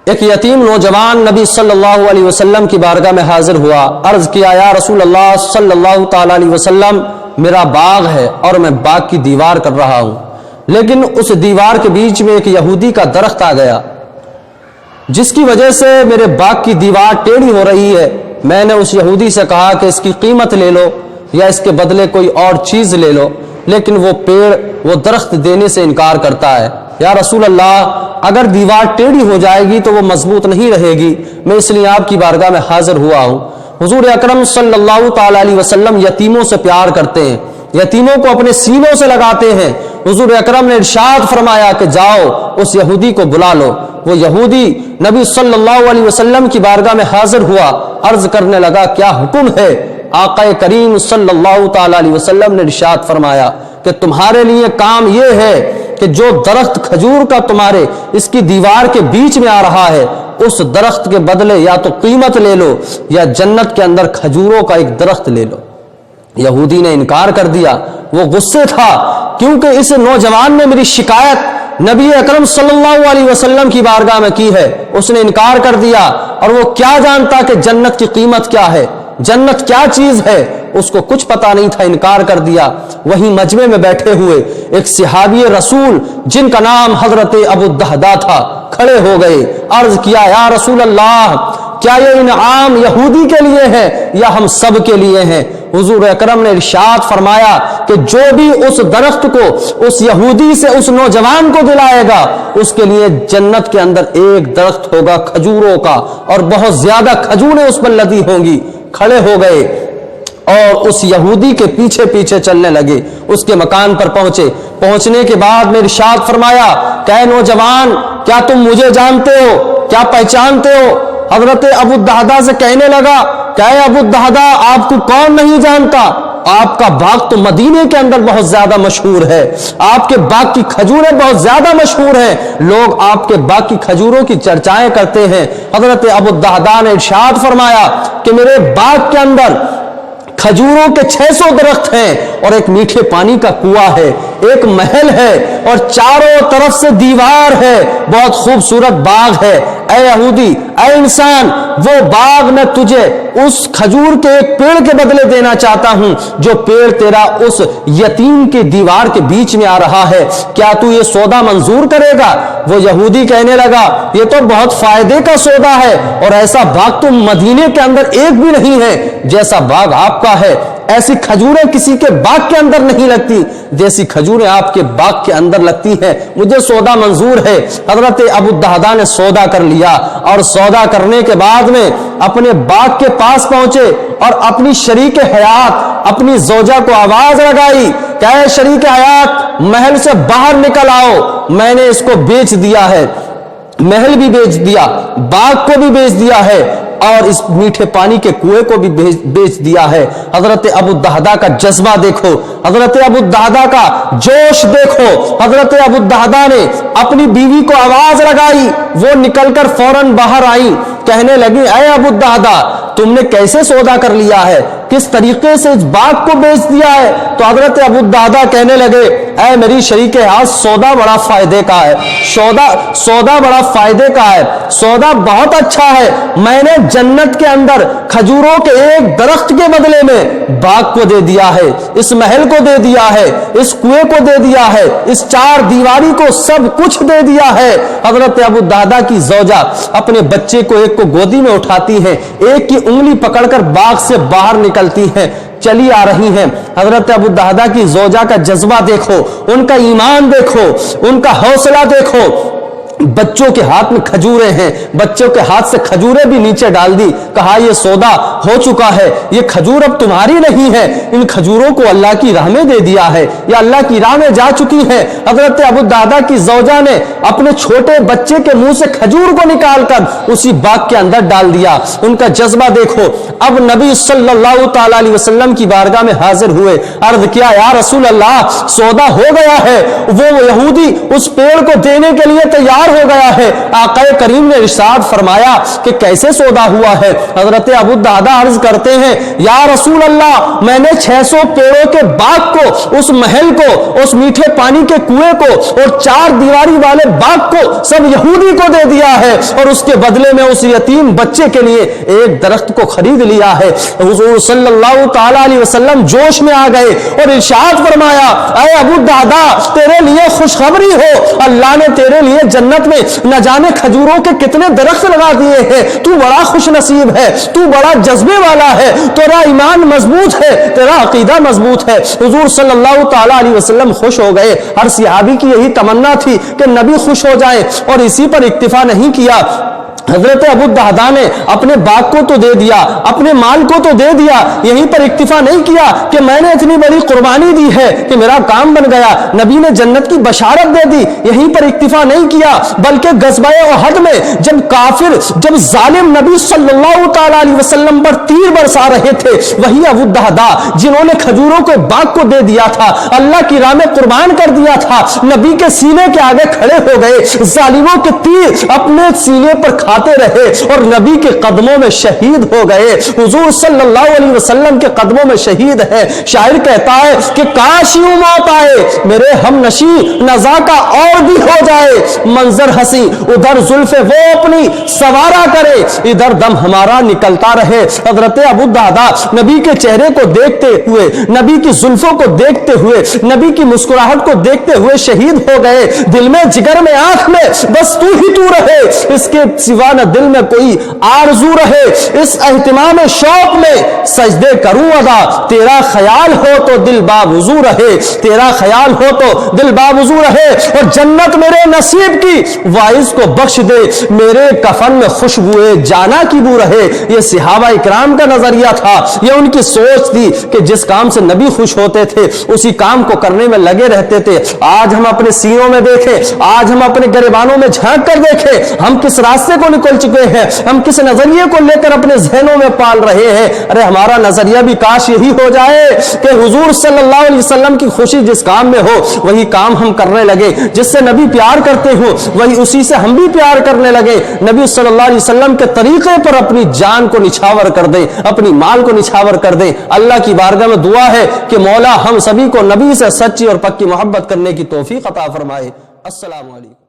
ایک یتیم نوجوان نبی صلی اللہ علیہ وسلم کی بارگاہ میں حاضر ہوا، عرض کیا یا رسول اللہ صلی اللہ تعالی علیہ وسلم، میرا باغ ہے اور میں باغ کی دیوار کر رہا ہوں، لیکن اس دیوار کے بیچ میں ایک یہودی کا درخت آ گیا جس کی وجہ سے میرے باغ کی دیوار ٹیڑھی ہو رہی ہے۔ میں نے اس یہودی سے کہا کہ اس کی قیمت لے لو یا اس کے بدلے کوئی اور چیز لے لو، لیکن وہ درخت دینے سے انکار کرتا ہے۔ یا رسول اللہ، اگر دیوار ٹیڑھی ہو جائے گی تو وہ مضبوط نہیں رہے گی، میں اس لیے آپ کی بارگاہ میں حاضر ہوا ہوں۔ حضور اکرم صلی اللہ تعالی علیہ وسلم یتیموں سے پیار کرتے ہیں، یتیموں کو اپنے سینوں سے لگاتے ہیں۔ حضور اکرم نے ارشاد فرمایا کہ جاؤ اس یہودی کو بلا لو۔ وہ یہودی نبی صلی اللہ علیہ وسلم کی بارگاہ میں حاضر ہوا، عرض کرنے لگا کیا حکم ہے؟ آقا کریم صلی اللہ تعالی علیہ وسلم نے ارشاد فرمایا کہ تمہارے لیے کام یہ ہے کہ جو درخت کھجور کا تمہارے اس کی دیوار کے بیچ میں آ رہا ہے، اس درخت کے بدلے یا تو قیمت لے لو یا جنت کے اندر کھجوروں کا ایک درخت لے لو۔ یہودی نے انکار کر دیا، وہ غصے تھا کیونکہ اس نوجوان نے میری شکایت نبی اکرم صلی اللہ علیہ وسلم کی بارگاہ میں کی ہے، اس نے انکار کر دیا، اور وہ کیا جانتا کہ جنت کی قیمت کیا ہے، جنت کیا چیز ہے، اس کو کچھ پتا نہیں تھا، انکار کر دیا۔ وہیں مجمع میں بیٹھے ہوئے ایک صحابی رسول جن کا نام حضرت ابو الدہداء تھا کھڑے ہو گئے، عرض کیا یا رسول اللہ، کیا یہ انعام یہودی کے لیے ہے یا ہم سب کے لیے ہیں؟ حضور اکرم نے ارشاد فرمایا کہ جو بھی اس درخت کو اس یہودی سے اس نوجوان کو دلائے گا، اس کے لیے جنت کے اندر ایک درخت ہوگا کھجوروں کا، اور بہت زیادہ کھجوریں اس پر لدی ہوں گی۔ کھڑے ہو گئے اور اس یہودی کے پیچھے پیچھے چلنے لگے، اس کے مکان پر پہنچے۔ پہنچنے کے بعد میں ارشاد فرمایا کہ اے نوجوان، کیا تم مجھے جانتے ہو، کیا پہچانتے ہو؟ حضرت ابو الدہداء سے کہنے لگا کہ اے ابو الدہداء، آپ کو کون نہیں جانتا؟ آپ کا باغ تو مدینے کے اندر بہت زیادہ مشہور ہے، آپ کے باغ کی کھجوریں بہت زیادہ مشہور ہیں، لوگ آپ کے باغ کی کھجوروں کی چرچائیں کرتے ہیں۔ حضرت ابو الدہداء نے ارشاد فرمایا کہ میرے باغ کے اندر کھجوروں کے 600 درخت ہیں، اور ایک میٹھے پانی کا کنواں ہے، ایک محل ہے، اور چاروں طرف سے دیوار ہے، بہت خوبصورت باغ ہے۔ اے یہودی، اے انسان، وہ باغ میں تجھے اس کھجور کے ایک پیڑ کے بدلے دینا چاہتا ہوں جو پیڑ تیرا اس یتیم کے دیوار کے بیچ میں آ رہا ہے، کیا تو یہ سودا منظور کرے گا؟ وہ یہودی کہنے لگا یہ تو بہت فائدے کا سودا ہے، اور ایسا باغ تو مدینے کے اندر ایک بھی نہیں ہے جیسا باغ آپ کا ہے، ایسی کھجوریں کسی کے باغ کے اندر نہیں لگتی جیسی کھجوریں آپ کے باغ کے اندر لگتی ہیں، مجھے سودا منظور ہے۔ حضرت ابو الدہداء نے سودا کر لیا، اور سودا کرنے کے بعد میں اپنے باغ کے پاس پہنچے اور اپنی شریک حیات اپنی زوجہ کو آواز لگائی کہ اے شریک حیات، محل سے باہر نکل آؤ، میں نے اس کو بیچ دیا ہے، محل بھی بیچ دیا، باغ کو بھی بیچ دیا ہے، اور اس میٹھے پانی کے کنویں کو بھی بیچ دیا ہے۔ حضرت ابو الدہداء کا جذبہ دیکھو، حضرت ابو الدہداء کا جوش دیکھو۔ حضرت ابو الدہداء نے اپنی بیوی کو آواز لگائی، وہ نکل کر فوراً باہر آئی، کہنے لگی اے ابو الدہداء، تم نے کیسے سودا کر لیا ہے، کس طریقے سے اس باغ کو بیچ دیا ہے؟ تو حضرت ابو الدہداء کہنے لگے اے میری شریک حیات، سودا بڑا فائدے کا ہے، سودا بڑا فائدے کا ہے، سودا بہت اچھا ہے، میں نے جنت کے اندر کھجوروں کے ایک درخت کے بدلے میں باغ کو دے دیا ہے، اس محل کو دے دیا ہے، اس کنویں کو دے دیا ہے، اس چار دیواری کو سب کچھ دے دیا ہے۔ حضرت ابو الدہداء کی زوجہ اپنے بچے کو ایک کو گودی میں اٹھاتی ہے، ایک کی انگلی پکڑ کر باغ سے باہر نکلتی ہیں، چلی آ رہی ہیں۔ حضرت ابو الدہداء کی زوجہ کا جذبہ دیکھو، ان کا ایمان دیکھو، ان کا حوصلہ دیکھو۔ بچوں کے ہاتھ میں کھجوریں ہیں، بچوں کے ہاتھ سے کھجوریں بھی نیچے ڈال دی، کہا یہ سودا ہو چکا ہے، یہ کھجور اب تمہاری نہیں ہے، ان کھجوروں کو اللہ کی راہ میں دے دیا ہے، یا اللہ کی راہ میں جا چکی ہے۔ حضرت ابو الدہداء کی زوجہ نے اپنے چھوٹے بچے کے منہ سے کھجور کو نکال کر اسی باغ کے اندر ڈال دیا۔ ان کا جذبہ دیکھو۔ اب نبی صلی اللہ تعالی علیہ وسلم کی بارگاہ میں حاضر ہوئے، عرض کیا یا رسول اللہ، سودا ہو گیا ہے، وہ یہودی اس پیڑ کو دینے کے لیے تیار ہو گیا ہے۔ آقا کریم نے ارشاد فرمایا کہ کیسے سودا ہوا ہے؟ حضرت ابو الدرداء عرض کرتے ہیں یا رسول اللہ میں نے 600 پیڑوں کے باغ کو، اس محل کو، اس میٹھے پانی کے کنویں کو اور 4 دیواری والے باغ کو سب یہودی کو دے دیا ہے، اور اس کے بدلے میں اس یتیم بچے کے لیے ایک درخت کو خرید لیا ہے۔ حضور صلی اللہ تعالی علیہ وسلم جوش میں آ گئے اور ارشاد فرمایا اے ابو الدرداء تیرے لیے خوشخبری ہو، اللہ نے تیرے لیے جنت میں نہ جانے کھجوروں کے کتنے درخت لگا دیے ہیں، تو بڑا خوش نصیب ہے، تو بڑا جذبے والا ہے، تیرا ایمان مضبوط ہے، تیرا عقیدہ مضبوط ہے۔ حضور صلی اللہ تعالی علیہ وسلم خوش ہو گئے۔ ہر صحابی کی یہی تمنا تھی کہ نبی خوش ہو جائے، اور اسی پر اکتفا نہیں کیا۔ حضرت ابو الدرداء نے اپنے باغ کو تو دے دیا، اپنے مال کو تو دے دیا، یہیں پر اکتفا نہیں کیا کہ میں نے اتنی بڑی قربانی دی ہے کہ میرا کام بن گیا، نبی نے جنت کی بشارت دے دی، یہیں پر اکتفا نہیں کیا، بلکہ غزوہ احد میں جب کافر، جب ظالم نبی صلی اللہ تعالی علیہ وسلم پر تیر برسا رہے تھے، وہی ابو الدرداء جنہوں نے کھجوروں کے باغ کو دے دیا تھا، اللہ کی راہ میں قربان کر دیا تھا، نبی کے سینے کے آگے کھڑے ہو گئے، ظالموں کے تیر اپنے سینے پر کھاتے رہے اور نبی کے قدموں میں شہید ہو گئے۔ حضور صلی اللہ علیہ وسلم کے قدموں میں شہید ہے۔ شاعر کہتا ہے کہ کاش یوں موت آئے میرے ہم نشی نزا کا اور بھی ہو جائے، منظر ہنسی ادھر زلف وہ اپنی سوارا کرے، ادھر دم ہمارا نکلتا رہے۔ حضرت ابو الدرداء نبی کے چہرے کو دیکھتے ہوئے، نبی کی زلفوں کو دیکھتے ہوئے، نبی کی مسکراہٹ کو دیکھتے ہوئے شہید ہو گئے۔ دل میں، جگر میں، آنکھ میں بس تو ہی تو رہے، اس کے سوا نہ دل میں کوئی آرزو رہے، اس اہتمام شوق میں سجدے کروں ادا، تیرا خیال ہو تو دل باوضو رہے، تیرا خیال ہو تو دل باوضو رہے، اور جنت میرے نصیب کی وائز کو بخش دے، میرے کفن میں خوشبوئے جانا کی بو رہے۔ یہ صحابہ اکرام کا نظریہ تھا، یہ ان کی سوچ تھی کہ جس کام سے نبی خوش ہوتے تھے اسی کام کو کرنے میں لگے رہتے تھے۔ آج ہم اپنے سینوں میں دیکھیں، آج ہم اپنے گریبانوں میں جھانک کر دیکھیں، ہم کس راستے کو نکل چکے ہیں، ہم کس نظریے کو لے کر اپنے ذہنوں میں پال رہے ہیں۔ ارے ہمارا نظریہ بھی کاش یہی ہو جائے کہ حضور صلی اللہ علیہ وسلم کی خوشی جس کام میں ہو وہی کام ہم کرنے لگے، جس سے نبی پیار کرتے ہو وہی اسی سے ہم بھی پیار کرنے لگے، نبی صلی اللہ علیہ وسلم کے طریقے پر اپنی جان کو نچھاور کر دیں، اپنی مال کو نچھاور کر دیں۔ اللہ کی بارگاہ میں دعا ہے کہ مولا ہم سبھی کو نبی سے سچی اور پکی محبت کرنے کی توفیق عطا فرمائے۔ السلام علیکم۔